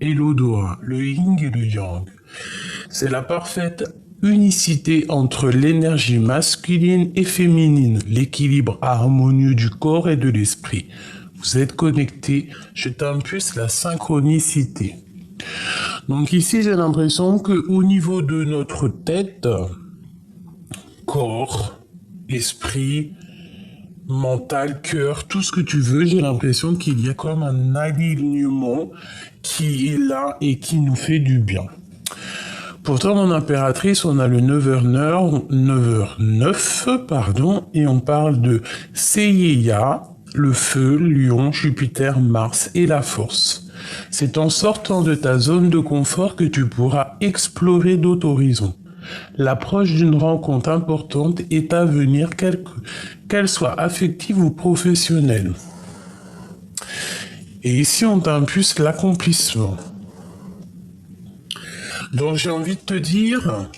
et l'odorat, le yin et le yang. C'est la parfaite unicité entre l'énergie masculine et féminine, l'équilibre harmonieux du corps et de l'esprit. Vous êtes connectés, je t'impulse la synchronicité. Donc ici, j'ai l'impression que au niveau de notre tête, corps, esprit, mental, cœur, tout ce que tu veux, j'ai l'impression qu'il y a comme un alignement qui est là et qui nous fait du bien. Pourtant, mon impératrice, on a le 9h09, pardon, et on parle de Seiya, le feu, Lion, Jupiter, Mars et la force. C'est en sortant de ta zone de confort que tu pourras explorer d'autres horizons. L'approche d'une rencontre importante est à venir, qu'elle soit affective ou professionnelle. Et ici, on t'impulse l'accomplissement. Donc j'ai envie de te dire,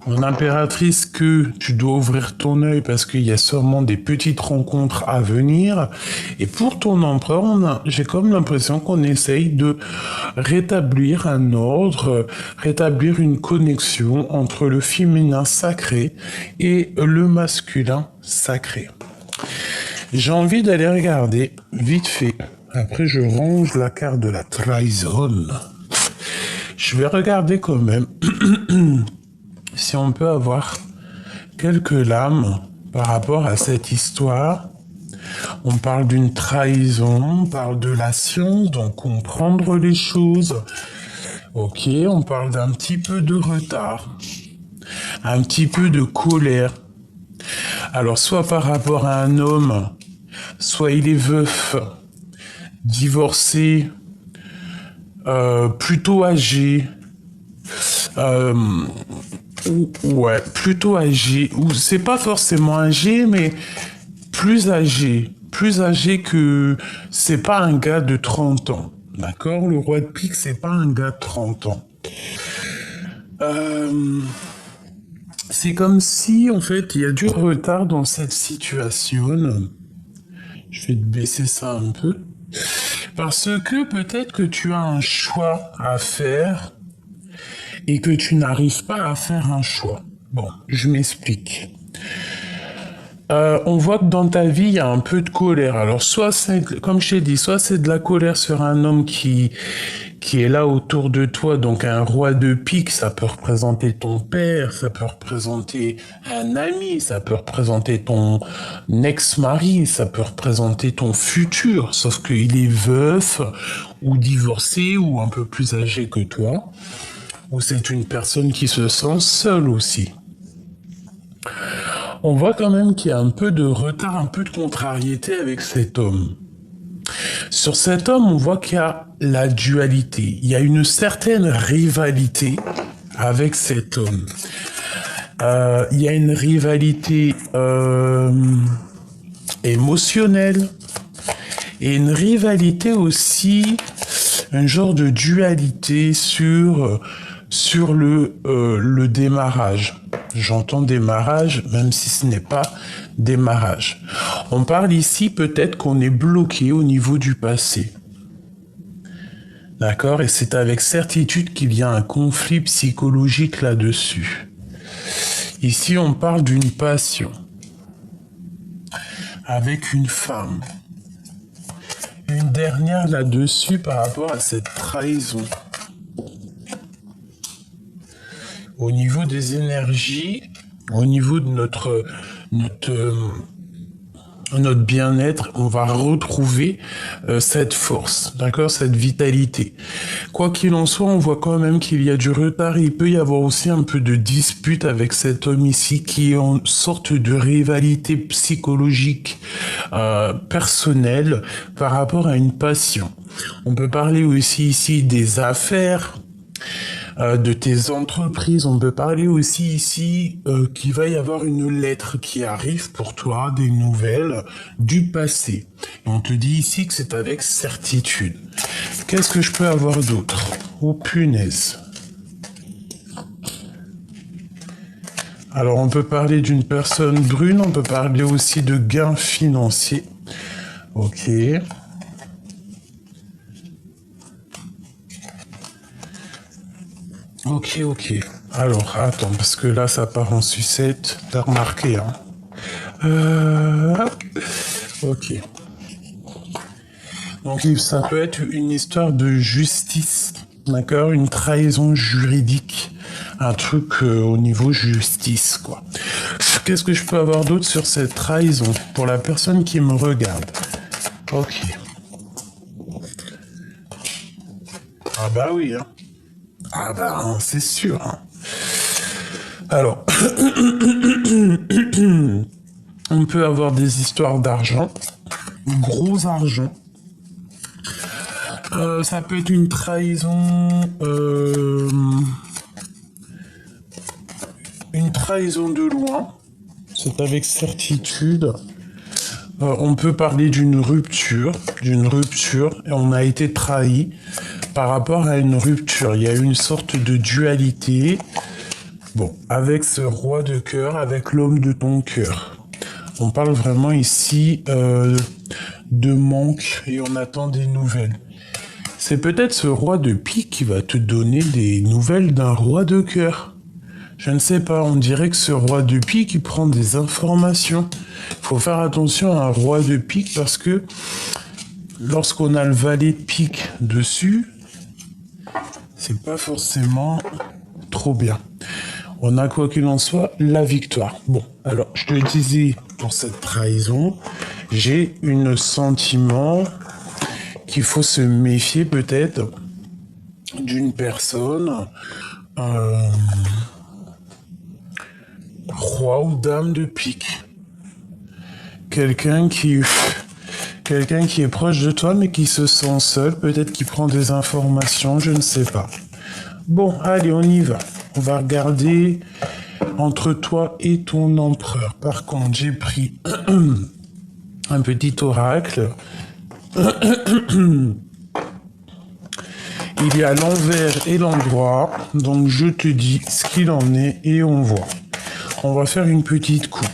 mon impératrice, que tu dois ouvrir ton œil parce qu'il y a sûrement des petites rencontres à venir. Et pour ton empereur, j'ai comme l'impression qu'on essaye de rétablir un ordre, rétablir une connexion entre le féminin sacré et le masculin sacré. J'ai envie d'aller regarder vite fait. Après, je range la carte de la trahison. Je vais regarder quand même si on peut avoir quelques lames par rapport à cette histoire. On parle d'une trahison, on parle de la science, donc comprendre les choses. Ok, on parle d'un petit peu de retard, un petit peu de colère. Alors soit par rapport à un homme, soit il est veuf, divorcé, plutôt âgé, ouais, plutôt âgé, ou c'est pas forcément âgé, mais plus âgé que c'est pas un gars de 30 ans, d'accord? Le roi de pique, c'est pas un gars de 30 ans. C'est comme si, en fait, il y a du retard dans cette situation. Je vais te baisser ça un peu. Parce que peut-être que tu as un choix à faire et que tu n'arrives pas à faire un choix. Bon, je m'explique. On voit que dans ta vie, il y a un peu de colère. Alors, soit c'est, comme je t'ai dit, soit c'est de la colère sur un homme qui est là autour de toi, donc un roi de pique, ça peut représenter ton père, ça peut représenter un ami, ça peut représenter ton ex-mari, ça peut représenter ton futur, sauf qu'il est veuf, ou divorcé, ou un peu plus âgé que toi, ou c'est une personne qui se sent seule aussi. On voit quand même qu'il y a un peu de retard, un peu de contrariété avec cet homme. Sur cet homme, on voit qu'il y a la dualité. Il y a une certaine rivalité avec cet homme. Il y a une rivalité émotionnelle et une rivalité aussi, un genre de dualité sur le démarrage. J'entends démarrage, même si ce n'est pas démarrage. On parle ici peut-être qu'on est bloqué au niveau du passé. D'accord? Et c'est avec certitude qu'il y a un conflit psychologique là-dessus. Ici, on parle d'une passion avec une femme. Une dernière là-dessus par rapport à cette trahison. Au niveau des énergies, au niveau de notre bien-être, on va retrouver cette force, d'accord, cette vitalité. Quoi qu'il en soit, on voit quand même qu'il y a du retard. Il peut y avoir aussi un peu de dispute avec cet homme ici qui est en sorte de rivalité psychologique personnelle par rapport à une passion. On peut parler aussi ici des affaires, de tes entreprises. On peut parler aussi ici qu'il va y avoir une lettre qui arrive pour toi, des nouvelles du passé. Et on te dit ici que c'est avec certitude. Qu'est-ce que je peux avoir d'autre? Oh punaise. Alors on peut parler d'une personne brune, on peut parler aussi de gains financiers. Ok. Ok, ok. Alors, attends, parce que là, ça part en sucette. T'as remarqué, hein? Euh... Ok. Donc, ça peut être une histoire de justice, d'accord? Une trahison juridique. Un truc au niveau justice, quoi. Qu'est-ce que je peux avoir d'autre sur cette trahison pour la personne qui me regarde? Ok. Ah bah oui, hein. Ah bah, hein, c'est sûr, hein. Alors, on peut avoir des histoires d'argent, gros argent. Ça peut être une trahison, de loin. C'est avec certitude. On peut parler d'une rupture, et on a été trahi par rapport à une rupture. Il y a une sorte de dualité. Bon, avec ce roi de cœur, avec l'homme de ton cœur. On parle vraiment ici de manque et on attend des nouvelles. C'est peut-être ce roi de pique qui va te donner des nouvelles d'un roi de cœur. Je ne sais pas, on dirait que ce roi de pique, il prend des informations. Il faut faire attention à un roi de pique parce que lorsqu'on a le valet de pique dessus, c'est pas forcément trop bien. On a quoi qu'il en soit la victoire. Bon, alors je te disais pour cette trahison, j'ai un sentiment qu'il faut se méfier peut-être d'une personne, roi ou dame de pique. Quelqu'un qui est proche de toi mais qui se sent seul, peut-être qui prend des informations, je ne sais pas. Bon, allez, on y va. On va regarder entre toi et ton empereur. Par contre, j'ai pris un petit oracle. Il y a l'envers et l'endroit, donc je te dis ce qu'il en est et on voit. On va faire une petite coupe.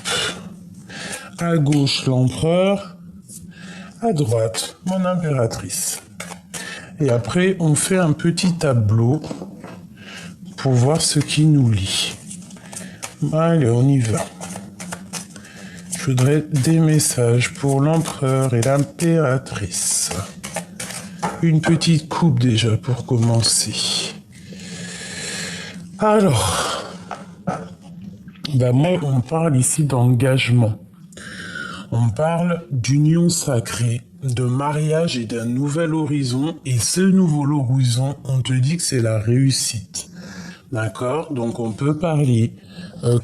À gauche, l'empereur. À droite, mon impératrice. Et après, on fait un petit tableau pour voir ce qui nous lie. Allez, on y va. Je voudrais des messages pour l'empereur et l'impératrice. Une petite coupe déjà pour commencer. Alors, moi, on parle ici d'engagement. On parle d'union sacrée, de mariage et d'un nouvel horizon. Et ce nouvel horizon, on te dit que c'est la réussite. D'accord? Donc on peut parler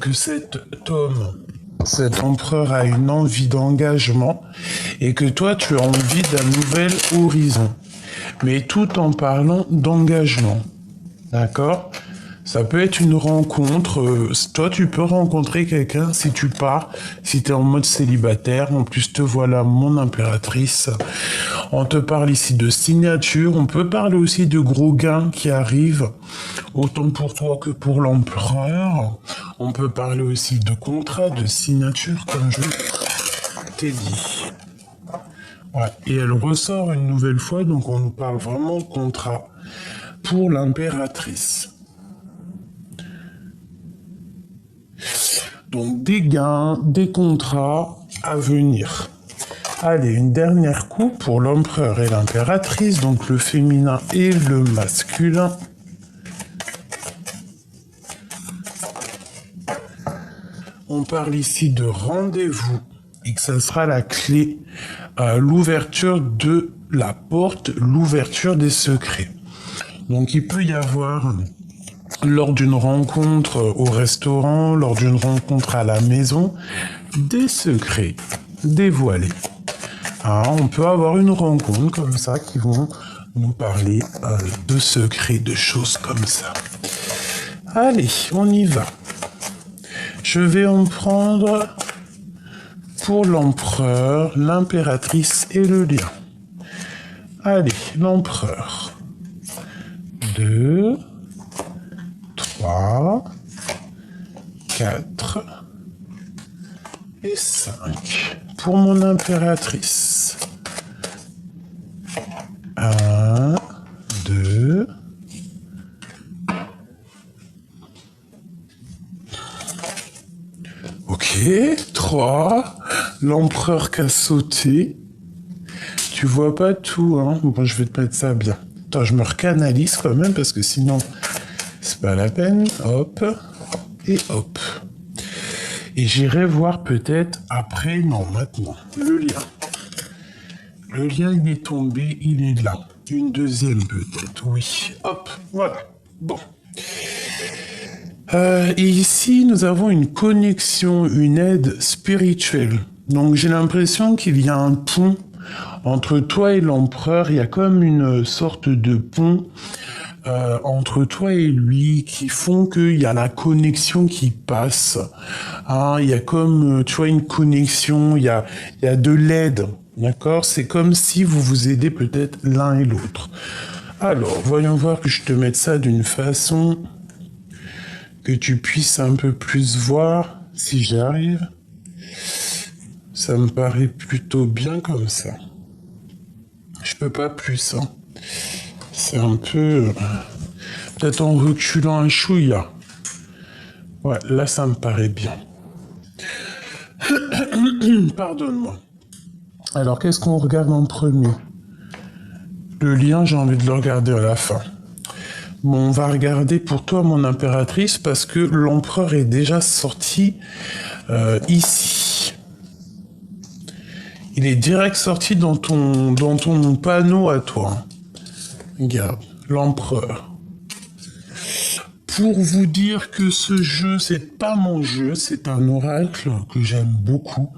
que cet empereur a une envie d'engagement et que toi tu as envie d'un nouvel horizon. Mais tout en parlant d'engagement. D'accord? Ça peut être une rencontre. Toi, tu peux rencontrer quelqu'un si tu pars, si tu es en mode célibataire. En plus, te voilà, mon impératrice. On te parle ici de signature. On peut parler aussi de gros gains qui arrivent, autant pour toi que pour l'empereur. On peut parler aussi de contrat, de signature, comme je t'ai dit. Ouais. Et elle ressort une nouvelle fois, donc on nous parle vraiment de contrat pour l'impératrice. Donc des gains, des contrats à venir. Allez, une dernière coupe pour l'empereur et l'impératrice, donc le féminin et le masculin. On parle ici de rendez-vous et que ça sera la clé à l'ouverture de la porte, l'ouverture des secrets. Donc il peut y avoir lors d'une rencontre au restaurant, lors d'une rencontre à la maison, des secrets dévoilés. On peut avoir une rencontre comme ça qui vont nous parler de secrets, de choses comme ça. Allez, on y va. Je vais en prendre pour l'empereur, l'impératrice et le lion. Allez, l'empereur. 2, 3, 4 et 5. Pour mon impératrice. 1, 2, Ok, 3. L'empereur qui a sauté. Tu vois pas tout, hein. Bon, je vais te mettre ça bien. Attends, je me recanalise quand même, parce que sinon, c'est pas la peine. Hop. Et hop. Et j'irai voir peut-être après, non, maintenant, le lien. Le lien, il est tombé, il est là. Une deuxième peut-être, oui. Hop, voilà. Bon. Et ici, nous avons une connexion, une aide spirituelle. Donc j'ai l'impression qu'il y a un pont entre toi et l'empereur. Il y a comme une sorte de pont entre toi et lui qui font qu'il y a la connexion qui passe. Hein, il y a comme, tu vois, une connexion, il y a de l'aide. D'accord? C'est comme si vous vous aidez peut-être l'un et l'autre. Alors, voyons voir que je te mette ça d'une façon que tu puisses un peu plus voir, si j'arrive. Ça me paraît plutôt bien comme ça. Je peux pas plus, hein. C'est un peu... peut-être en reculant un chouïa. Ouais, là, ça me paraît bien. Pardonne-moi. Alors, qu'est-ce qu'on regarde en premier? Le lien, j'ai envie de le regarder à la fin. Bon, on va regarder pour toi, mon impératrice, parce que l'empereur est déjà sorti ici. Il est direct sorti dans ton panneau à toi. Regarde, l'empereur. Pour vous dire que ce jeu, c'est pas mon jeu, c'est un oracle que j'aime beaucoup,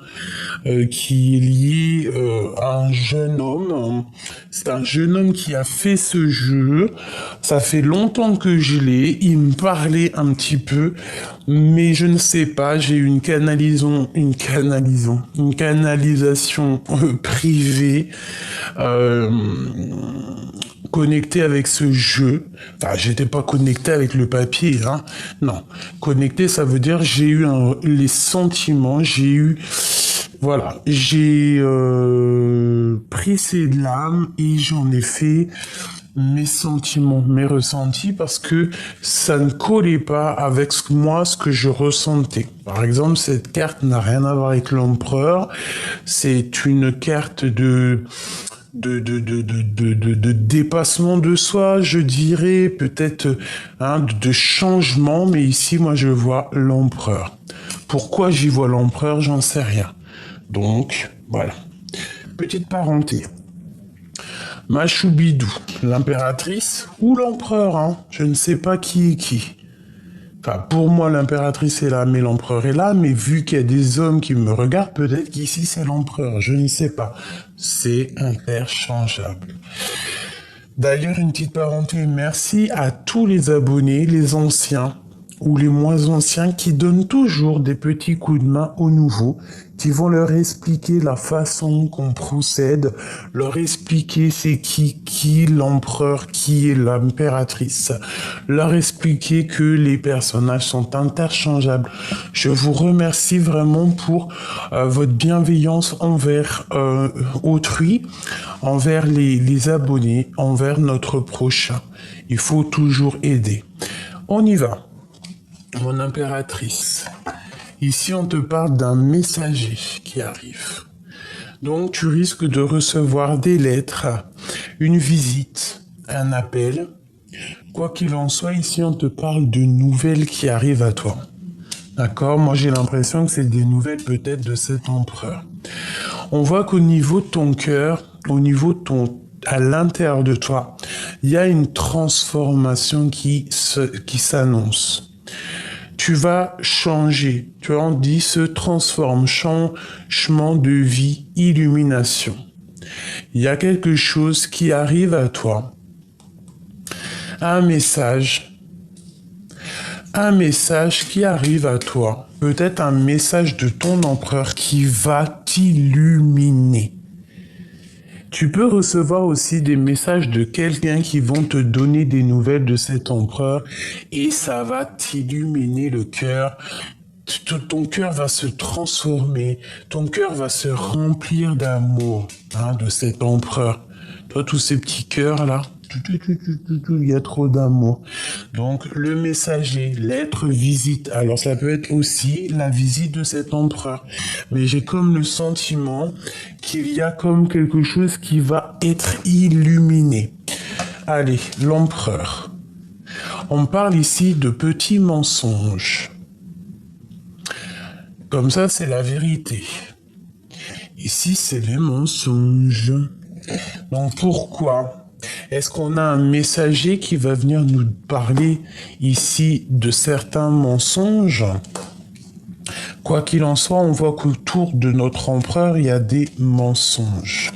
qui est lié à un jeune homme. C'est un jeune homme qui a fait ce jeu. Ça fait longtemps que je l'ai. Il me parlait un petit peu, mais je ne sais pas. J'ai eu une canalisation privée. Connecté avec ce jeu. Enfin, j'étais pas connecté avec le papier, hein. Non. Connecté, ça veut dire j'ai eu les sentiments, j'ai eu... Voilà. J'ai pris ces lames et j'en ai fait mes sentiments, mes ressentis, parce que ça ne collait pas avec ce que je ressentais. Par exemple, cette carte n'a rien à voir avec l'empereur. C'est une carte de dépassement de soi, je dirais, peut-être de changement, mais ici, moi, je vois l'empereur. Pourquoi j'y vois l'empereur, j'en sais rien. Donc, voilà. Petite parenté. Machoubidou, l'impératrice ou l'empereur, hein, je ne sais pas qui est qui. Enfin, pour moi, l'impératrice est là, mais l'empereur est là, mais vu qu'il y a des hommes qui me regardent, peut-être qu'ici, c'est l'empereur, je ne sais pas. C'est interchangeable. D'ailleurs, une petite parenthèse, merci à tous les abonnés, les anciens ou les moins anciens, qui donnent toujours des petits coups de main aux nouveaux, qui vont leur expliquer la façon qu'on procède, leur expliquer c'est qui l'empereur, qui est l'impératrice, leur expliquer que les personnages sont interchangeables. Je vous remercie vraiment pour votre bienveillance envers autrui, envers les abonnés, envers notre prochain. Il faut toujours aider. On y va. Mon impératrice. Ici, on te parle d'un messager qui arrive. Donc, tu risques de recevoir des lettres, une visite, un appel. Quoi qu'il en soit, ici, on te parle de nouvelles qui arrivent à toi. D'accord? Moi, j'ai l'impression que c'est des nouvelles peut-être de cet empereur. On voit qu'au niveau de ton cœur, à l'intérieur de toi, il y a une transformation qui s'annonce. Tu vas changer. Tu vois, on dit se transforme, changement de vie, illumination. Il y a quelque chose qui arrive à toi. Un message qui arrive à toi. Peut-être un message de ton empereur qui va t'illuminer. Tu peux recevoir aussi des messages de quelqu'un qui vont te donner des nouvelles de cet empereur et ça va t'illuminer le cœur. Ton cœur va se transformer, ton cœur va se remplir d'amour de cet empereur. Toi, tous ces petits cœurs là, Il y a trop d'amour. Donc, le messager, l'être visite. Alors, ça peut être aussi la visite de cet empereur. Mais j'ai comme le sentiment qu'il y a comme quelque chose qui va être illuminé. Allez, l'empereur. On parle ici de petits mensonges. Comme ça, c'est la vérité. Ici, c'est les mensonges. Donc, pourquoi est-ce qu'on a un messager qui va venir nous parler ici de certains mensonges? Quoi qu'il en soit, on voit qu'autour de notre empereur, il y a des mensonges.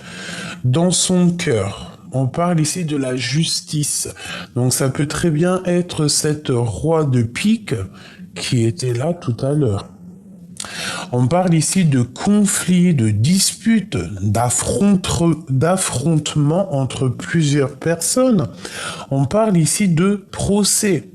Dans son cœur, on parle ici de la justice. Donc ça peut très bien être cette roi de pique qui était là tout à l'heure. On parle ici de conflits, de disputes, d'affrontements entre plusieurs personnes. On parle ici de procès.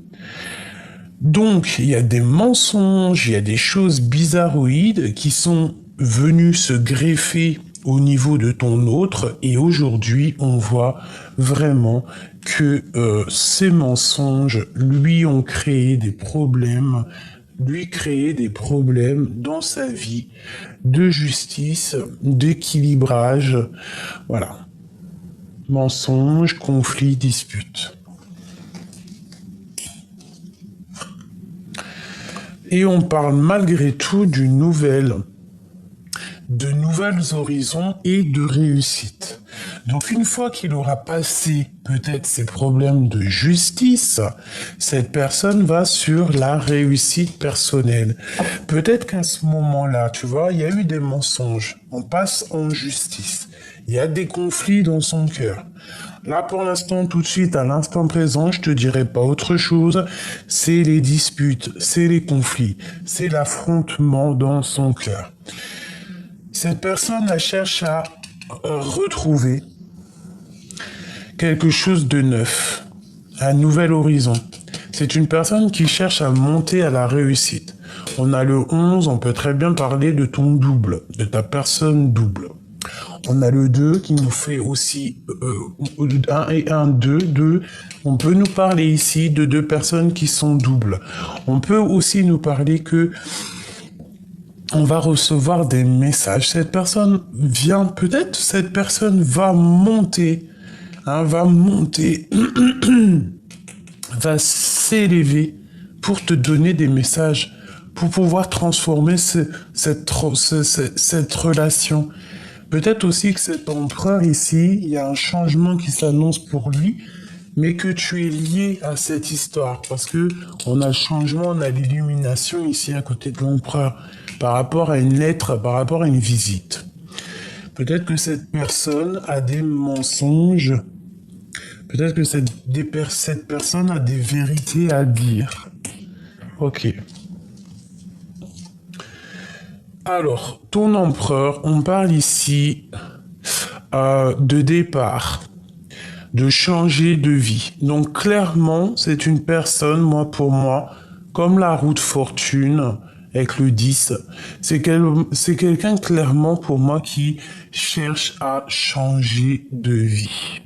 Donc, il y a des mensonges, il y a des choses bizarroïdes qui sont venues se greffer au niveau de ton autre, et aujourd'hui, on voit vraiment que ces mensonges lui ont créé des problèmes, dans sa vie de justice, d'équilibrage, voilà. Mensonges, conflits, disputes. Et on parle malgré tout de nouvelles horizons et de réussite. Donc une fois qu'il aura passé peut-être ses problèmes de justice, cette personne va sur la réussite personnelle. Peut-être qu'à ce moment-là, tu vois, il y a eu des mensonges. On passe en justice. Il y a des conflits dans son cœur. Là, pour l'instant, tout de suite, à l'instant présent, je te dirai pas autre chose. C'est les disputes, c'est les conflits, c'est l'affrontement dans son cœur. Cette personne, elle cherche à retrouver quelque chose de neuf, un nouvel horizon. C'est une personne qui cherche à monter à la réussite. On a le 11, on peut très bien parler de ton double, de ta personne double. On a le 2 qui nous fait aussi 1 et 1, 2. On peut nous parler ici de deux personnes qui sont doubles. On peut aussi nous parler que on va recevoir des messages. Cette personne vient, peut-être cette personne va monter, va s'élever pour te donner des messages, pour pouvoir transformer cette relation. Peut-être aussi que cet empereur ici, il y a un changement qui s'annonce pour lui, mais que tu es lié à cette histoire, parce que on a le changement, on a l'illumination ici à côté de l'empereur, par rapport à une lettre, par rapport à une visite. Peut-être que cette personne a des mensonges, peut-être que cette personne a des vérités à dire. Ok. Alors, ton empereur, on parle ici de départ, de changer de vie. Donc clairement, c'est une personne, pour moi, comme la roue de fortune avec le 10, c'est quelqu'un clairement pour moi qui cherche à changer de vie.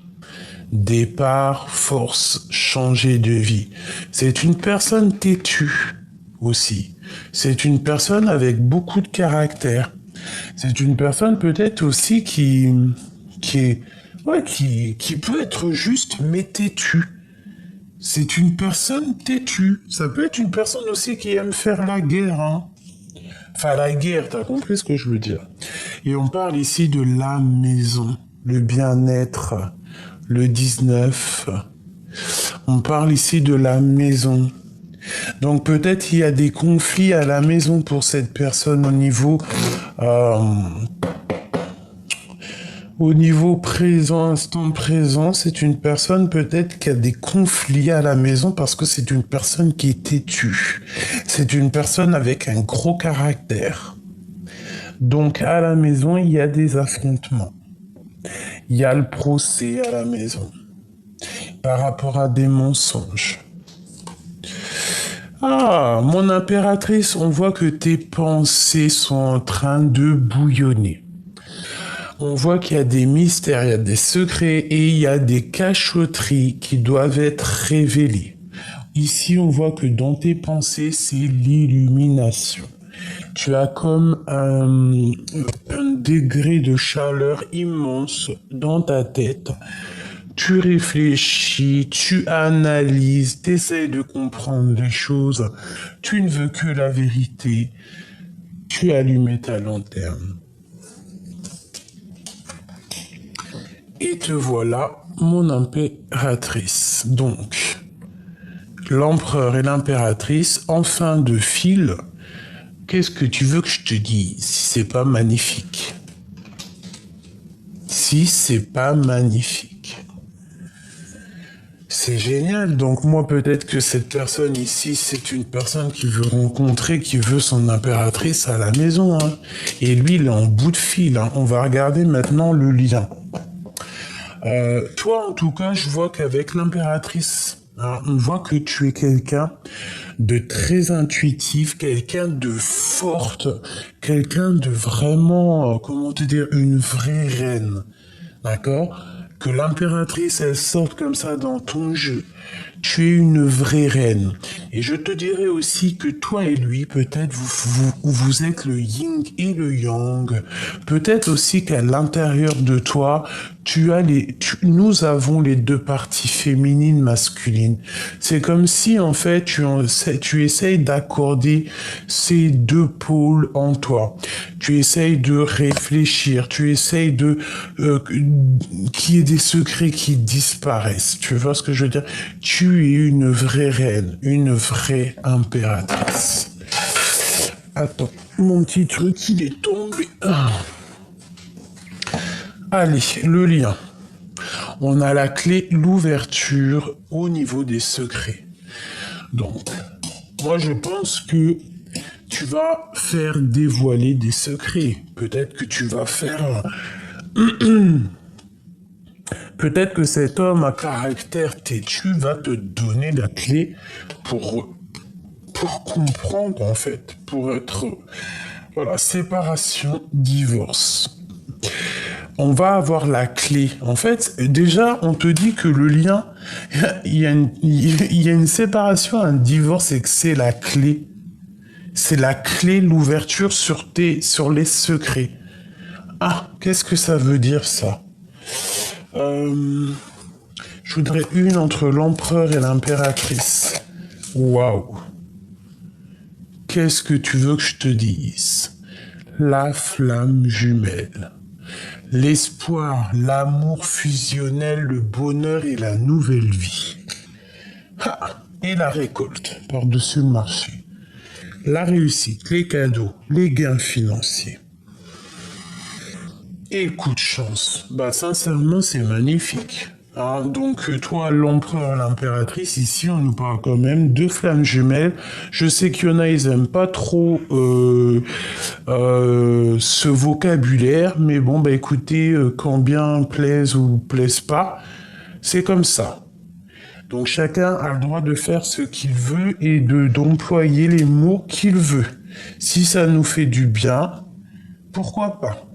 Départ, force, changer de vie. C'est une personne têtue aussi. C'est une personne avec beaucoup de caractère. C'est une personne peut-être aussi qui peut être juste mais têtue. C'est une personne têtue. Ça peut être une personne aussi qui aime faire la guerre, hein. Enfin, la guerre, t'as compris ce que je veux dire. Et on parle ici de la maison, le bien-être, le 19. On parle ici de la maison. Donc peut-être il y a des conflits à la maison pour cette personne au niveau présent, instant présent. C'est une personne peut-être qui a des conflits à la maison parce que c'est une personne qui est têtue. C'est une personne avec un gros caractère. Donc à la maison, il y a des affrontements. Il y a le procès à la maison par rapport à des mensonges. Ah, mon impératrice, on voit que tes pensées sont en train de bouillonner. On voit qu'il y a des mystères, il y a des secrets et il y a des cachotteries qui doivent être révélées. Ici, on voit que dans tes pensées, c'est l'illumination. Tu as comme un degré de chaleur immense dans ta tête. Tu réfléchis, tu analyses, tu essaies de comprendre les choses. Tu ne veux que la vérité. Tu allumes ta lanterne. Et te voilà, mon impératrice. Donc, l'empereur et l'impératrice, en fin de fil, qu'est-ce que tu veux que je te dise si c'est pas magnifique? Si c'est pas magnifique. C'est génial. Donc moi, peut-être que cette personne ici, c'est une personne qui veut rencontrer, qui veut son impératrice à la maison. Hein. Et lui, il est en bout de fil. Hein. On va regarder maintenant le lien. Toi, en tout cas, je vois qu'avec l'impératrice, hein, on voit que tu es quelqu'un de très intuitif, quelqu'un de forte, quelqu'un de vraiment, comment te dire, une vraie reine. D'accord? Que l'impératrice, elle sorte comme ça dans ton jeu. Tu es une vraie reine. Et je te dirais aussi que toi et lui, peut-être vous êtes le yin et le yang. Peut-être aussi qu'à l'intérieur de toi, nous avons les deux parties féminines, masculines. C'est comme si, en fait, tu essayes d'accorder ces deux pôles en toi. Tu essayes de réfléchir, tu essayes qu'il y ait des secrets qui disparaissent. Tu vois ce que je veux dire? Tu es une vraie reine, une vraie impératrice. Attends, mon petit truc, il est tombé. Allez, le lien. On a la clé, l'ouverture au niveau des secrets. Donc, moi je pense que tu vas faire dévoiler des secrets. Peut-être que tu vas faire... Peut-être que cet homme à caractère têtu va te donner la clé pour comprendre, en fait, pour être... Voilà, séparation, divorce. On va avoir la clé. En fait, déjà, on te dit que le lien, il y a une séparation, un divorce, et que c'est la clé. C'est la clé, l'ouverture sur les secrets. Ah, qu'est-ce que ça veut dire, ça? Je voudrais une entre l'empereur et l'impératrice. Waouh. Qu'est-ce que tu veux que je te dise? La flamme jumelle. L'espoir, l'amour fusionnel, le bonheur et la nouvelle vie. Ah, et la récolte par-dessus le marché. La réussite, les cadeaux, les gains financiers. Et le coup de chance. Bah sincèrement, c'est magnifique. Hein, donc toi, l'empereur, l'impératrice, ici on nous parle quand même de flammes jumelles. Je sais qu'il y en a, ils aiment pas trop ce vocabulaire, mais bon, bah écoutez, quand bien plaise ou plaise pas, c'est comme ça. Donc chacun a le droit de faire ce qu'il veut et d'employer les mots qu'il veut. Si ça nous fait du bien, pourquoi pas?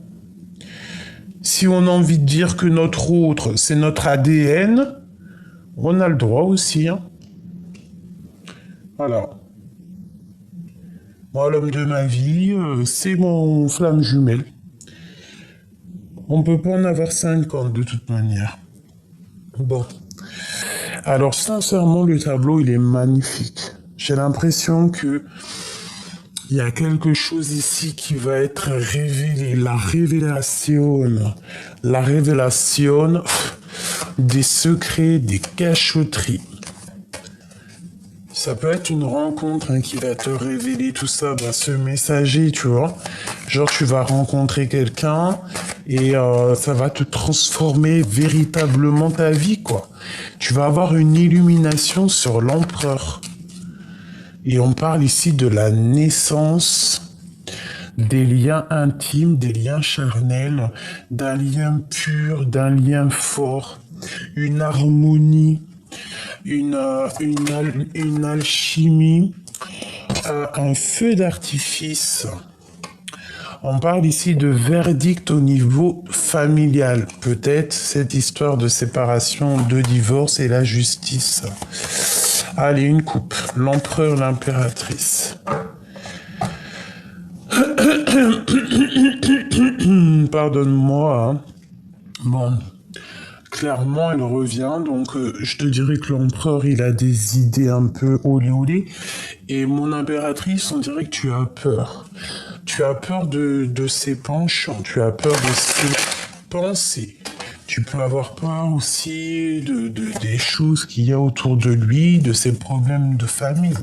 Si on a envie de dire que notre autre, c'est notre ADN, on a le droit aussi. Hein. Voilà. Moi, l'homme de ma vie, c'est mon flamme jumelle. On peut pas en avoir 50 de toute manière. Bon. Alors, sincèrement, le tableau, il est magnifique. J'ai l'impression que il y a quelque chose ici qui va être révélé. La révélation des secrets, des cachotteries. Ça peut être une rencontre qui va te révéler tout ça, ce messager, tu vois. Genre, tu vas rencontrer quelqu'un et ça va te transformer véritablement ta vie, quoi. Tu vas avoir une illumination sur l'empereur. Et on parle ici de la naissance des liens intimes, des liens charnels, d'un lien pur, d'un lien fort, une harmonie, une alchimie, un feu d'artifice On parle ici de verdict au niveau familial. Peut-être cette histoire de séparation, de divorce et la justice. Allez, une coupe. L'empereur, l'impératrice. Pardonne-moi. Hein. Bon, clairement, elle revient. Donc, je te dirais que l'empereur, il a des idées un peu olé olé. Et mon impératrice, on dirait que tu as peur. Tu as peur de ses penchants. Tu as peur de ses pensées. Tu peux avoir peur aussi des choses qu'il y a autour de lui, de ses problèmes de famille.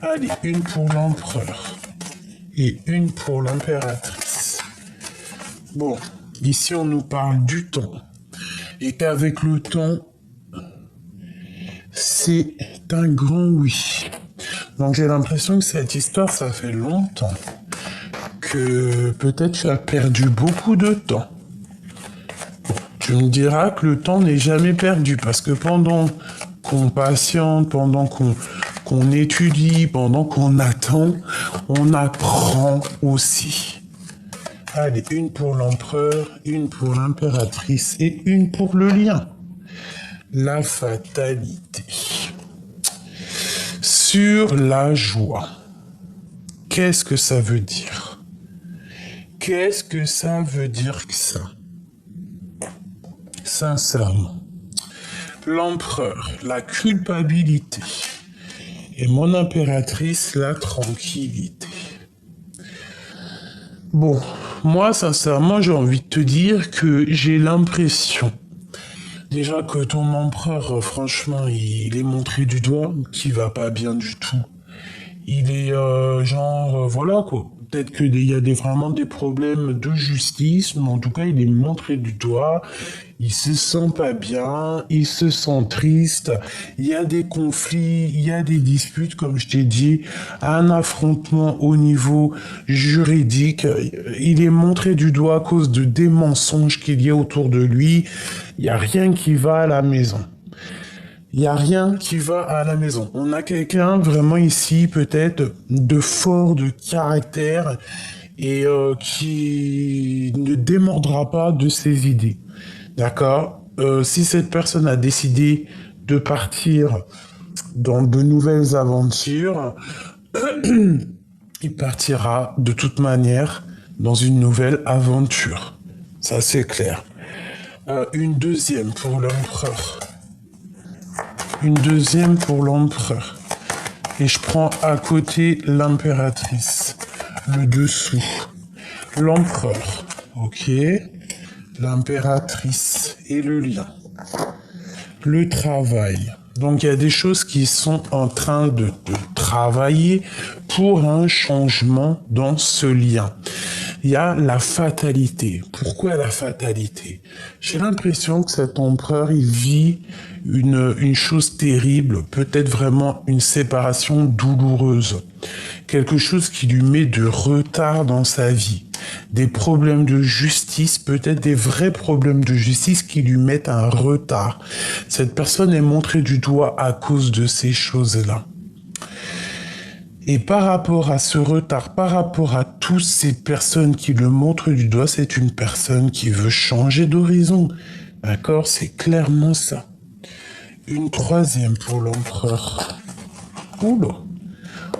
Allez, une pour l'empereur et une pour l'impératrice. Bon, ici on nous parle du temps. Et qu'avec le temps, c'est un grand oui. Donc j'ai l'impression que cette histoire, ça fait longtemps. Que peut-être tu as perdu beaucoup de temps. Tu me diras que le temps n'est jamais perdu parce que pendant qu'on patiente, pendant qu'on étudie, pendant qu'on attend, on apprend aussi. Allez, une pour l'empereur, une pour l'impératrice et une pour le lien. La fatalité. Sur la joie. Qu'est-ce que ça veut dire? Qu'est-ce que ça veut dire que ça? Sincèrement. L'empereur, la culpabilité. Et mon impératrice, la tranquillité. Bon, moi, sincèrement, j'ai envie de te dire que j'ai l'impression, déjà que ton empereur, franchement, il est montré du doigt, qu'il va pas bien du tout. Il est voilà quoi. Peut-être qu'il y a vraiment des problèmes de justice, mais en tout cas, il est montré du doigt. Il se sent pas bien, il se sent triste. Il y a des conflits, il y a des disputes, comme je t'ai dit, un affrontement au niveau juridique. Il est montré du doigt à cause des mensonges qu'il y a autour de lui. Il n'y a rien qui va à la maison. Il n'y a rien qui va à la maison. On a quelqu'un vraiment ici, peut-être, de fort, de caractère, et qui ne démordra pas de ses idées. D'accord? Si cette personne a décidé de partir dans de nouvelles aventures, il partira de toute manière dans une nouvelle aventure. Ça, c'est clair. Une deuxième pour l'empereur. Une deuxième pour l'empereur. Et je prends à côté l'impératrice. Le dessous. L'empereur. Ok. L'impératrice et le lien. Le travail. Donc il y a des choses qui sont en train de travailler pour un changement dans ce lien. Il y a la fatalité. Pourquoi la fatalité? J'ai l'impression que cet empereur, il vit une chose terrible, peut-être vraiment une séparation douloureuse. Quelque chose qui lui met de retard dans sa vie. Des problèmes de justice, peut-être des vrais problèmes de justice qui lui mettent un retard. Cette personne est montrée du doigt à cause de ces choses-là. Et par rapport à ce retard, par rapport à toutes ces personnes qui le montrent du doigt, c'est une personne qui veut changer d'horizon. D'accord? C'est clairement ça. Une troisième pour l'empereur. Oula.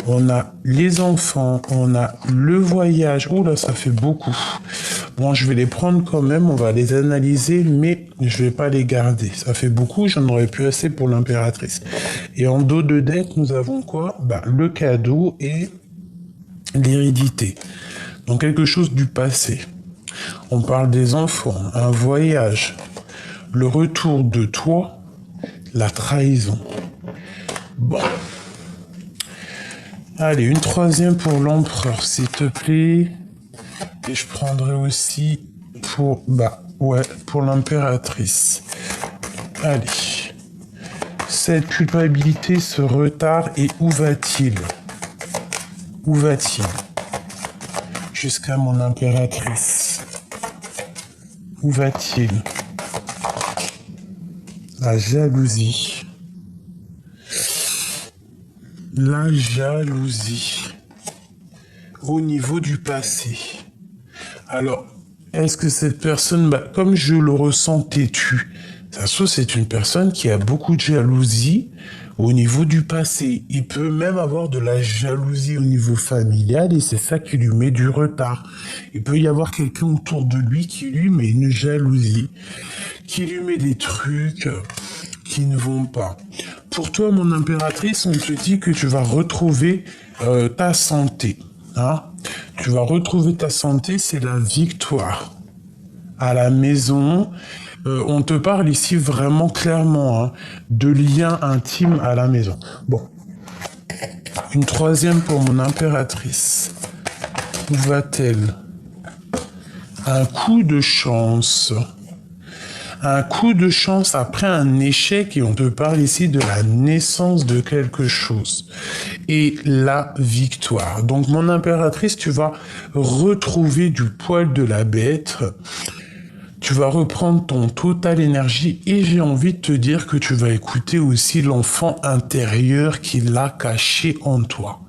On a les enfants, on a le voyage. Oula, ça fait beaucoup. Bon, je vais les prendre quand même, on va les analyser, mais je vais pas les garder. Ça fait beaucoup, j'en aurais plus assez pour l'impératrice. Et en dos de deck, nous avons quoi? Le cadeau et l'hérédité. Donc quelque chose du passé. On parle des enfants, un voyage, le retour de toi, la trahison. Bon. Allez, une troisième pour l'empereur, s'il te plaît. Et je prendrai aussi pour l'impératrice. Allez. Cette culpabilité, ce retard, et où va-t-il? Où va-t-il? Jusqu'à mon impératrice. Où va-t-il? La jalousie. La jalousie. Au niveau du passé. Alors, est-ce que cette personne, comme je le ressens têtu, ça se trouve, c'est une personne qui a beaucoup de jalousie au niveau du passé. Il peut même avoir de la jalousie au niveau familial et c'est ça qui lui met du retard. Il peut y avoir quelqu'un autour de lui qui lui met une jalousie, qui lui met des trucs qui ne vont pas. Pour toi, mon impératrice, on te dit que tu vas retrouver ta santé. Hein? Tu vas retrouver ta santé, c'est la victoire. À la maison, on te parle ici vraiment clairement hein, de liens intimes à la maison. Bon, une troisième pour mon impératrice. Où va-t-elle? Un coup de chance. Un coup de chance après un échec et on te parle ici de la naissance de quelque chose et la victoire. Donc mon impératrice, tu vas retrouver du poil de la bête, tu vas reprendre ton total énergie et j'ai envie de te dire que tu vas écouter aussi l'enfant intérieur qui l'a caché en toi.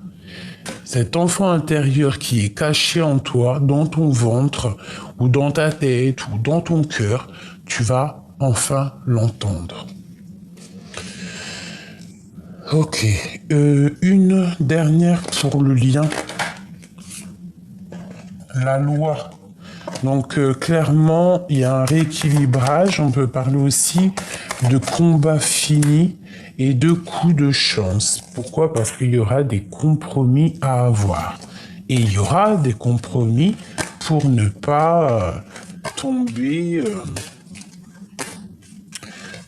Cet enfant intérieur qui est caché en toi, dans ton ventre, ou dans ta tête, ou dans ton cœur, tu vas enfin l'entendre. Ok, une dernière pour le lien. La loi. Donc clairement, il y a un rééquilibrage. On peut parler aussi de combat fini et de coups de chance. Pourquoi? Parce qu'il y aura des compromis à avoir. Et il y aura des compromis pour ne pas tomber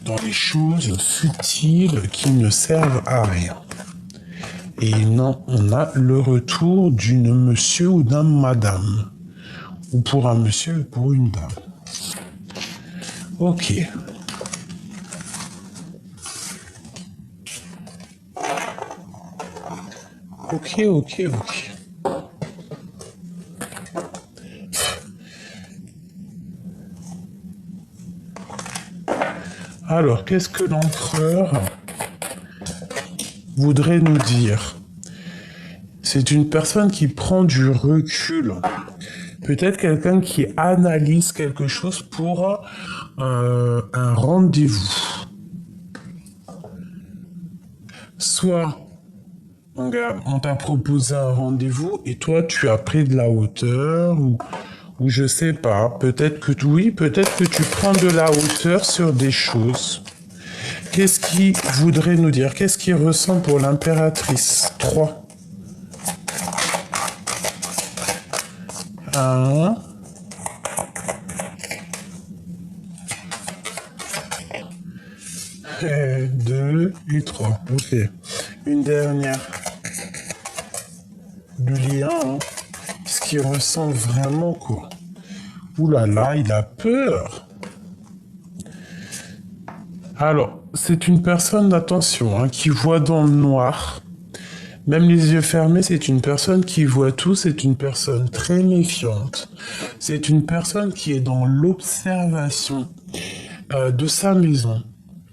dans les choses futiles qui ne servent à rien. Et non, on a le retour d'une monsieur ou d'un madame. Ou pour un monsieur ou pour une dame. Ok. Ok. Alors, qu'est-ce que l'empereur voudrait nous dire? C'est une personne qui prend du recul. Peut-être quelqu'un qui analyse quelque chose pour un rendez-vous. Soit, regarde, on t'a proposé un rendez-vous et toi tu as pris de la hauteur ou je sais pas, peut-être que oui, peut-être que tu prends de la hauteur sur des choses. Qu'est-ce qu'il voudrait nous dire? Qu'est-ce qu'il ressent pour l'impératrice? 3. 1. 2 et 3. Ok. Une dernière. Le lien, hein. Ce qu'il ressent vraiment, quoi. Ouh là là, il a peur. Alors, c'est une personne, attention, hein, qui voit dans le noir. Même les yeux fermés, c'est une personne qui voit tout, c'est une personne très méfiante. C'est une personne qui est dans l'observation de sa maison.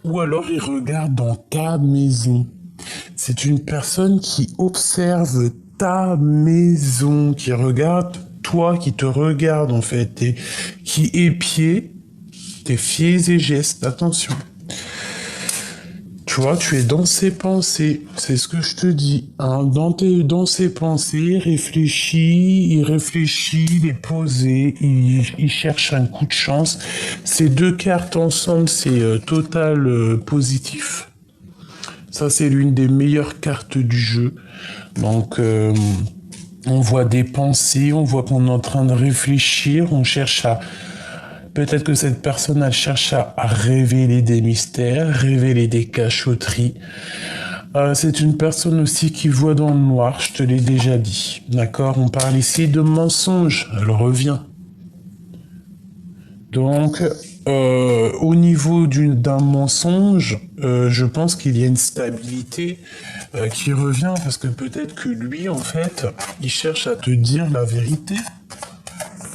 Ou alors il regarde dans ta maison. C'est une personne qui observe ta maison, qui regarde toi, qui te regarde en fait, et qui épie tes faits et gestes. Attention. Tu vois, tu es dans ses pensées, c'est ce que je te dis. Hein. Dans ses pensées, il réfléchit, il est posé, il cherche un coup de chance. Ces deux cartes ensemble, c'est total positif. Ça, c'est l'une des meilleures cartes du jeu. Donc, on voit des pensées, on voit qu'on est en train de réfléchir, on cherche à... Peut-être que cette personne, elle cherche à révéler des mystères, révéler des cachotteries. C'est une personne aussi qui voit dans le noir, je te l'ai déjà dit. D'accord? On parle ici de mensonge, elle revient. Donc, au niveau d'un mensonge, je pense qu'il y a une stabilité qui revient parce que peut-être que lui, en fait, il cherche à te dire la vérité.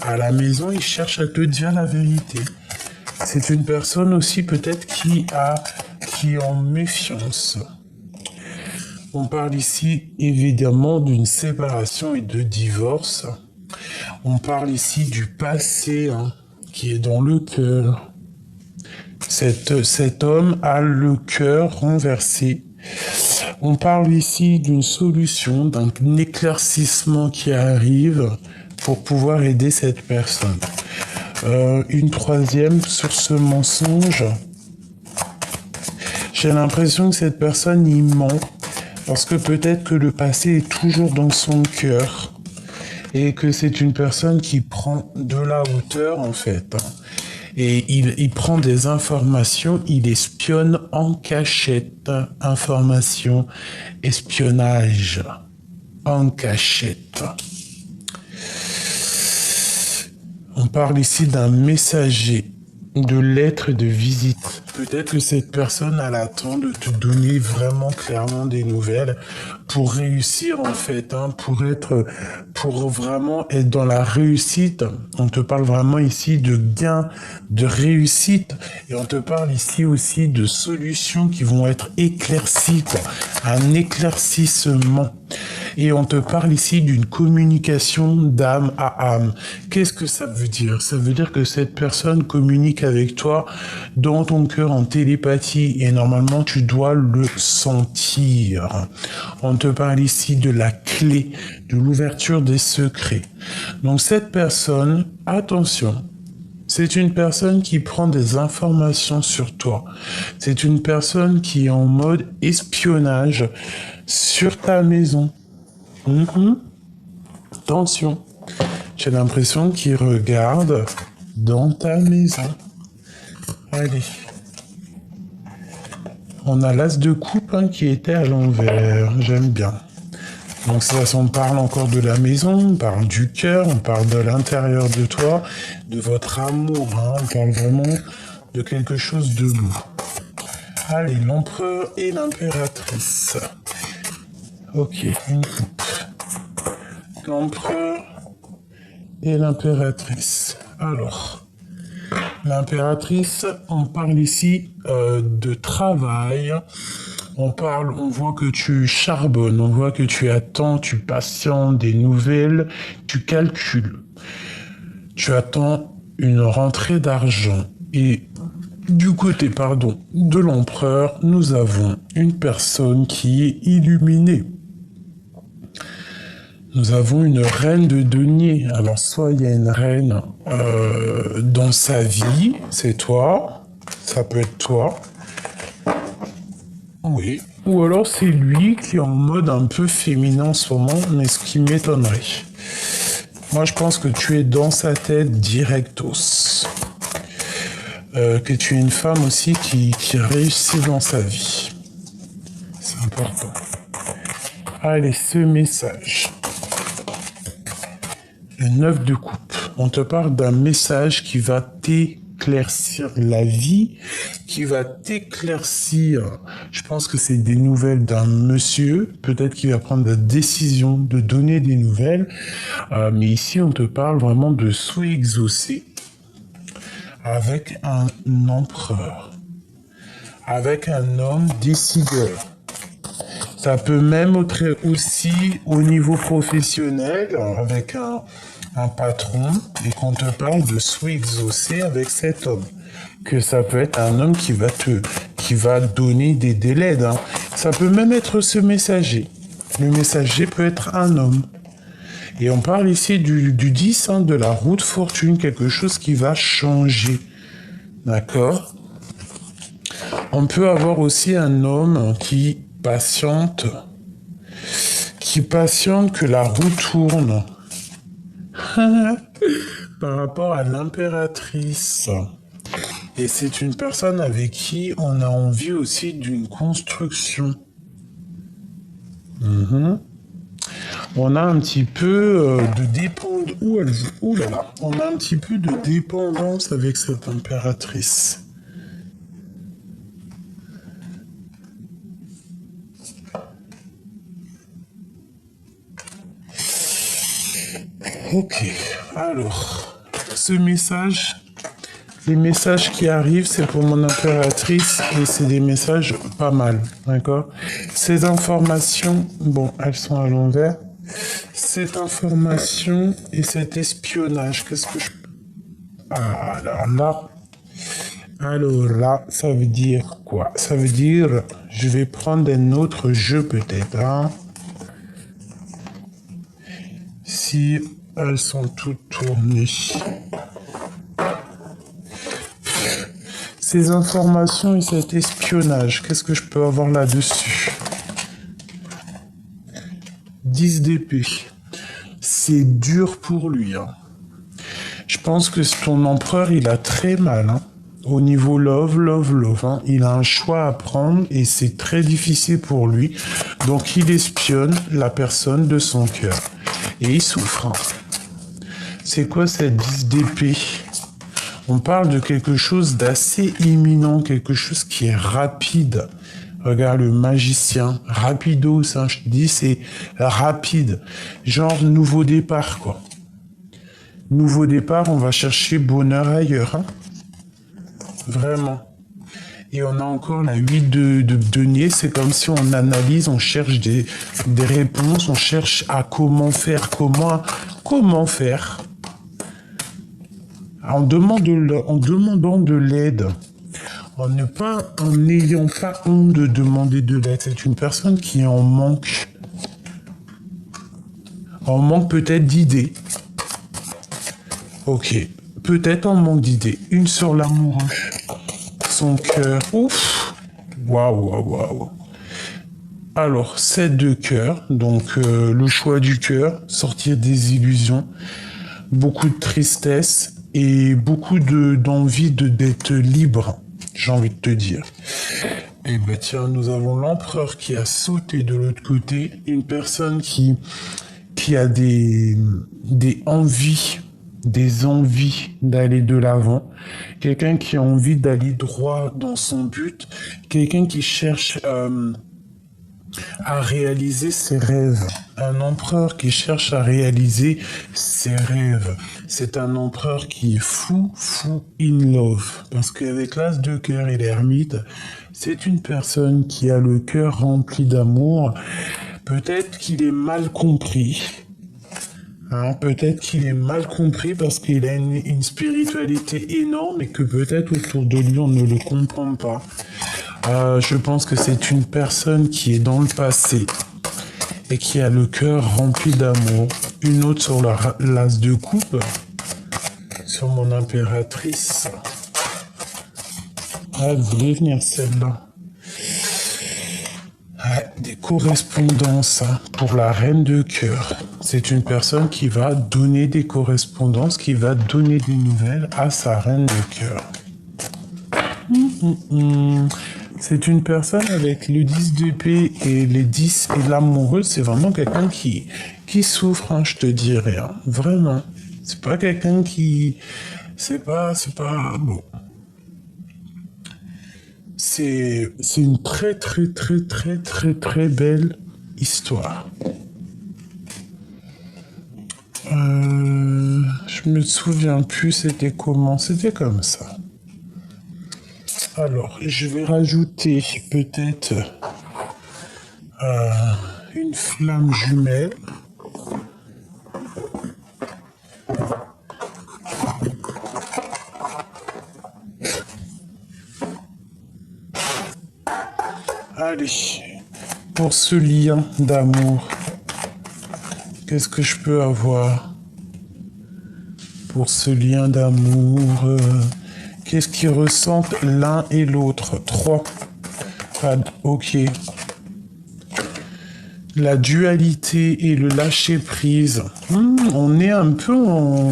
À la maison, il cherche à te dire la vérité. C'est une personne aussi peut-être qui est en méfiance. On parle ici évidemment d'une séparation et de divorce. On parle ici du passé, hein, qui est dans le cœur. Cet homme a le cœur renversé. On parle ici d'une solution, d'un éclaircissement qui arrive pour pouvoir aider cette personne. Une troisième sur ce mensonge. J'ai l'impression que cette personne y ment parce que peut-être que le passé est toujours dans son cœur et que c'est une personne qui prend de la hauteur en fait. Et il prend des informations, il espionne en cachette. Information, espionnage, en cachette. On parle ici d'un messager, de lettres de visite. Peut-être que cette personne a l'attend de te donner vraiment clairement des nouvelles pour réussir en fait, hein, pour vraiment être dans la réussite. On te parle vraiment ici de gains, de réussite, et on te parle ici aussi de solutions qui vont être éclaircies, quoi. Un éclaircissement. Et on te parle ici d'une communication d'âme à âme. Qu'est-ce que ça veut dire? Ça veut dire que cette personne communique avec toi dans ton cœur en télépathie et normalement tu dois le sentir. On te parle ici de la clé, de l'ouverture des secrets. Donc cette personne, attention, c'est une personne qui prend des informations sur toi. C'est une personne qui est en mode espionnage sur ta maison. Attention, j'ai l'impression qu'il regarde dans ta maison. Allez. On a l'as de coupe hein, qui était à l'envers. J'aime bien. Donc ça, on parle encore de la maison, on parle du cœur, on parle de l'intérieur de toi, de votre amour. Hein, on parle vraiment de quelque chose de lourd. Allez, l'empereur et l'impératrice. Ok, une coupe. L'empereur et l'impératrice. Alors, l'impératrice, on parle ici de travail. On voit que tu charbonnes, on voit que tu attends, tu patientes des nouvelles, tu calcules. Tu attends une rentrée d'argent. Et du côté, de l'empereur, nous avons une personne qui est illuminée. Nous avons une reine de denier. Alors, soit il y a une reine dans sa vie, c'est toi, ça peut être toi. Oui. Ou alors c'est lui qui est en mode un peu féminin en ce moment, mais ce qui m'étonnerait. Moi, je pense que tu es dans sa tête directos. Que tu es une femme aussi qui réussit dans sa vie. C'est important. Allez, ce message. Le 9 de coupe. On te parle d'un message qui va t'éclaircir la vie, qui va t'éclaircir. Je pense que c'est des nouvelles d'un monsieur. Peut-être qu'il va prendre la décision de donner des nouvelles. Mais ici, on te parle vraiment de souhait exaucé avec un empereur, avec un homme décideur. Ça peut même être aussi au niveau professionnel, avec un patron, et qu'on te parle de souhait exaucé avec cet homme. Que ça peut être un homme qui va donner des délais. Hein. Ça peut même être ce messager. Le messager peut être un homme. Et on parle ici du 10, hein, de la roue de fortune, quelque chose qui va changer. D'accord? On peut avoir aussi un homme qui patiente que la roue tourne. Par rapport à l'impératrice. Et c'est une personne avec qui on a envie aussi d'une construction. On a un petit peu de dépendance. Ouh là là. On a un petit peu de dépendance avec cette impératrice. Ok, alors, ce message, les messages qui arrivent, c'est pour mon impératrice et c'est des messages pas mal, d'accord? Ces informations, bon, elles sont à l'envers. Cette information et cet espionnage, qu'est-ce que je... Ah, alors là, ça veut dire quoi? Ça veut dire, je vais prendre un autre jeu peut-être, hein? Si elles sont toutes tournées. Ces informations et cet espionnage, qu'est-ce que je peux avoir là-dessus? 10 d'épée. C'est dur pour lui, hein. Je pense que ton empereur, il a très mal, hein. Au niveau love, hein. Il a un choix à prendre et c'est très difficile pour lui. Donc il espionne la personne de son cœur. Et il souffre, hein. C'est quoi cette 10 d'épée? On parle de quelque chose d'assez imminent, quelque chose qui est rapide. Regarde le magicien, rapido, ça je te dis, c'est rapide. Genre nouveau départ, quoi. Nouveau départ, on va chercher bonheur ailleurs, hein. Vraiment. Et on a encore la 8 de denier, c'est comme si on analyse, on cherche des réponses, on cherche à comment faire, comment faire. En demandant de l'aide, en n'ayant pas honte de demander de l'aide. C'est une personne qui est en manque peut-être d'idées. Ok, peut-être en manque d'idées. Une sur l'amoureux, son cœur. Ouf, waouh. Alors, 7 de cœur, donc le choix du cœur, sortir des illusions, beaucoup de tristesse et beaucoup d'envie d'être libre, j'ai envie de te dire. Et ben tiens, nous avons l'empereur qui a sauté de l'autre côté, une personne qui a des envies, d'aller de l'avant, quelqu'un qui a envie d'aller droit dans son but, quelqu'un qui cherche à réaliser ses rêves. Un empereur qui cherche à réaliser ses rêves. C'est un empereur qui est fou in love. Parce qu'avec l'as de cœur et l'ermite, c'est une personne qui a le cœur rempli d'amour. Peut-être qu'il est mal compris. Hein, peut-être qu'il est mal compris parce qu'il a une spiritualité énorme et que peut-être autour de lui on ne le comprend pas. Je pense que c'est une personne qui est dans le passé et qui a le cœur rempli d'amour. Une autre sur l'as de coupe, sur mon impératrice. Elle voulait venir celle-là. Des correspondances, hein, pour la reine de cœur. C'est une personne qui va donner des correspondances, qui va donner des nouvelles à sa reine de cœur. C'est une personne avec le 10 d'épée et les 10 et l'amoureux, c'est vraiment quelqu'un qui souffre, hein, je te dirais, hein, vraiment. C'est pas quelqu'un qui... C'est pas... Bon. C'est une très belle histoire. Je me souviens plus c'était comment, c'était comme ça. Alors, je vais rajouter peut-être une flamme jumelle. Allez, pour ce lien d'amour, qu'est-ce que je peux avoir? Pour ce lien d'amour, qu'est-ce qu'ils ressentent l'un et l'autre? 3. Ok. La dualité et le lâcher-prise. On est un peu en...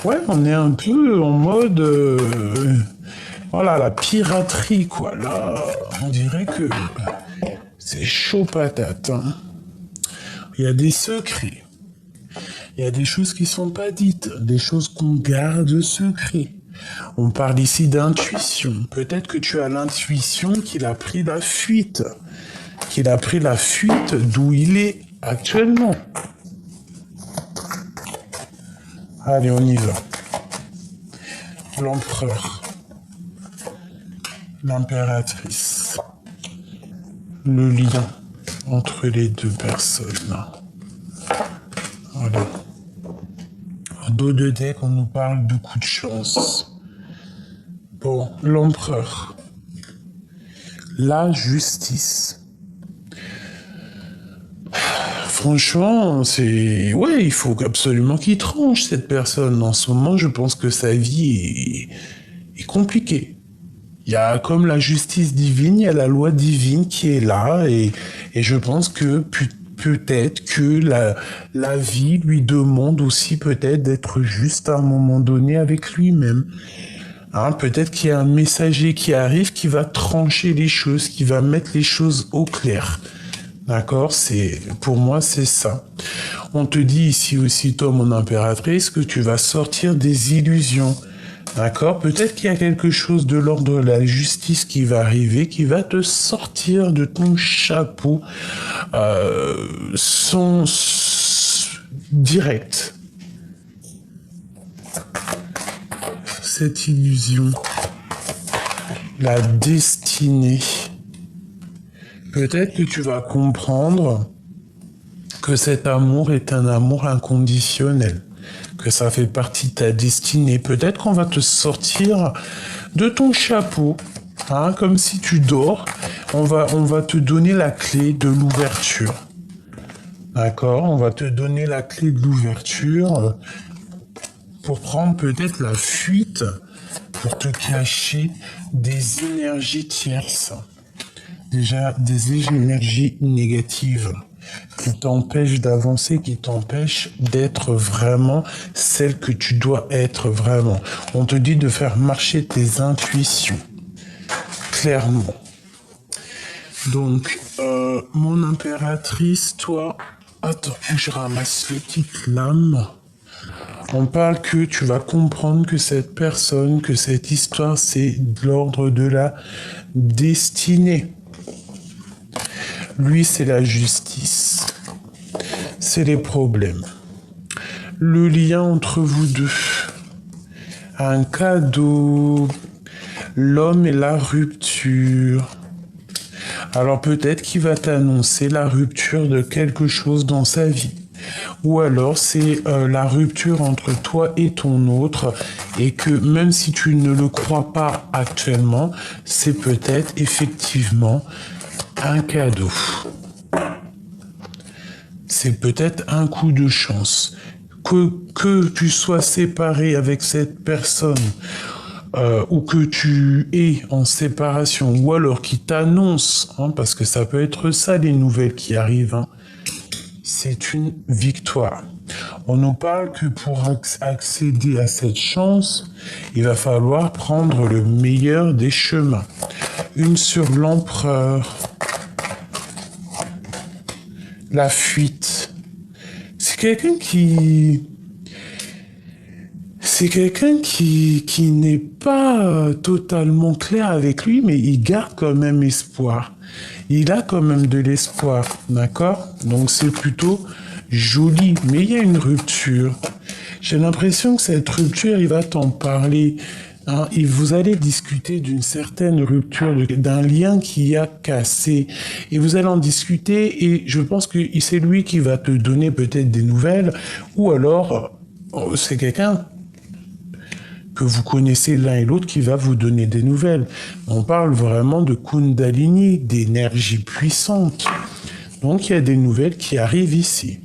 Ouais, on est un peu en mode... Voilà, la piraterie, quoi. Là, on dirait que c'est chaud patate, hein. Il y a des secrets. Il y a des choses qui sont pas dites, des choses qu'on garde secret. On parle ici d'intuition. Peut-être que tu as l'intuition qu'il a pris la fuite. Qu'il a pris la fuite d'où il est actuellement. Allez, on y va. L'empereur. L'impératrice. Le lien entre les deux personnes. parler. En dos de deck, on nous parle de coups de chance. Bon, l'empereur. La justice. Franchement, c'est... Ouais, il faut absolument qu'il tranche, cette personne. En ce moment, je pense que sa vie est compliquée. Il y a comme la justice divine, il y a la loi divine qui est là, et je pense que peut-être que la vie lui demande aussi peut-être d'être juste à un moment donné avec lui-même. Hein, peut-être qu'il y a un messager qui arrive qui va trancher les choses, qui va mettre les choses au clair. D'accord, pour moi c'est ça. On te dit ici aussi, toi mon impératrice, que tu vas sortir des illusions. D'accord, peut-être qu'il y a quelque chose de l'ordre de la justice qui va arriver, qui va te sortir de ton chapeau, direct. Cette illusion, la destinée. Peut-être que tu vas comprendre que cet amour est un amour inconditionnel, que ça fait partie de ta destinée. Peut-être qu'on va te sortir de ton chapeau, hein, comme si tu dors. On va te donner la clé de l'ouverture. D'accord? On va te donner la clé de l'ouverture pour prendre peut-être la fuite, pour te cacher des énergies tierces. Déjà, des énergies négatives qui t'empêchent d'avancer, qui t'empêchent d'être vraiment celle que tu dois être vraiment. On te dit de faire marcher tes intuitions, clairement. Donc, mon impératrice, toi, attends, je ramasse les petites lames. On parle que tu vas comprendre que cette personne, que cette histoire, c'est de l'ordre de la destinée. Lui, c'est la justice. C'est les problèmes. Le lien entre vous deux. Un cadeau. L'homme et la rupture. Alors peut-être qu'il va t'annoncer la rupture de quelque chose dans sa vie. Ou alors c'est la rupture entre toi et ton autre, et que même si tu ne le crois pas actuellement, c'est peut-être effectivement un cadeau. C'est peut-être un coup de chance. Que tu sois séparé avec cette personne, ou que tu es en séparation, ou alors qui t'annonce, hein, parce que ça peut être ça les nouvelles qui arrivent, hein, c'est une victoire. On nous parle que pour accéder à cette chance, il va falloir prendre le meilleur des chemins. Une sur l'empereur. La fuite. C'est quelqu'un qui n'est pas totalement clair avec lui, mais il garde quand même espoir. Il a quand même de l'espoir, d'accord? Donc c'est plutôt joli, mais il y a une rupture. J'ai l'impression que cette rupture, il va t'en parler. Hein, et vous allez discuter d'une certaine rupture, d'un lien qui a cassé. Et vous allez en discuter, et je pense que c'est lui qui va te donner peut-être des nouvelles, ou alors c'est quelqu'un que vous connaissez l'un et l'autre qui va vous donner des nouvelles. On parle vraiment de Kundalini, d'énergie puissante. Donc il y a des nouvelles qui arrivent ici.